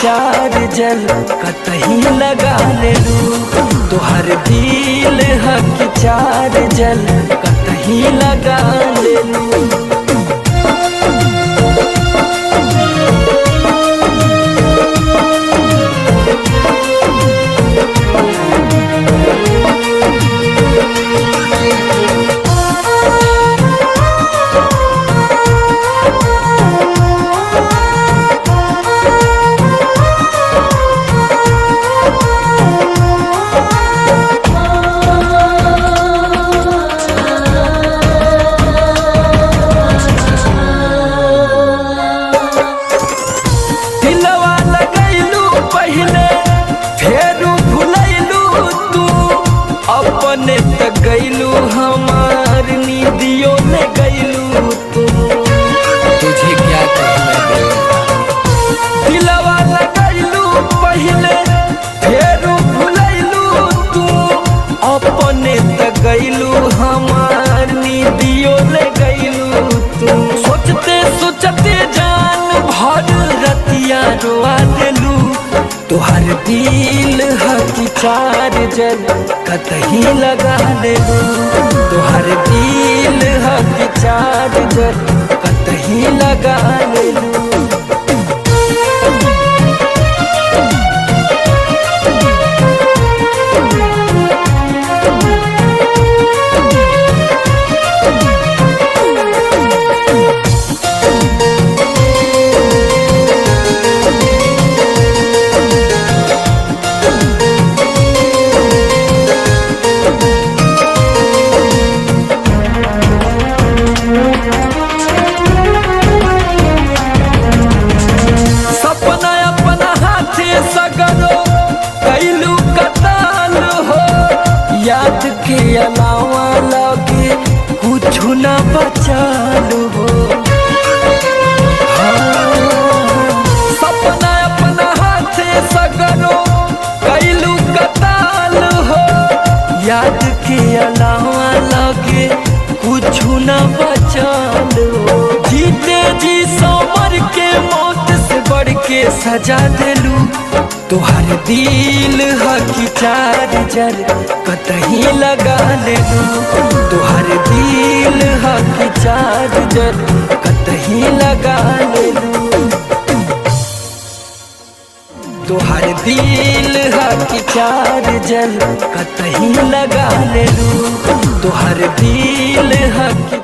चार जल कतही लगा लेलू। तोहर दिल हक चार जल कतही लगा लेलू। अपने तक गईलू हमार नीदियों में गईलू तू। तुझे क्या कहना दिलवा लगैलू पहले फिर भुलैलू तू। अपने तक गईलू हमार नीदियों में गईलू तू। सोचते सोचते जान भर रतिया रोआ देलू। तोहर दिल हक चार जल कतही लगा लेलू। तोहर दिल हक चार जल कतही लगा लेलू। याद के अलावा लगे कुछ न बचालू हो। सपना अपना हाथे सगरो कैलू कताल हो। याद के अलावा लगे कुछ न बचालू हो। जीते जी समर के मौत से बढ़ के सजा देलू। तोहर दिल हक चार जल कतही लगा लेलू। तोहर दिल हक चार जल कतही लगा लेलू। तोहर दिल हक चार जल कतही लगा लेलू। तोहर दिल हक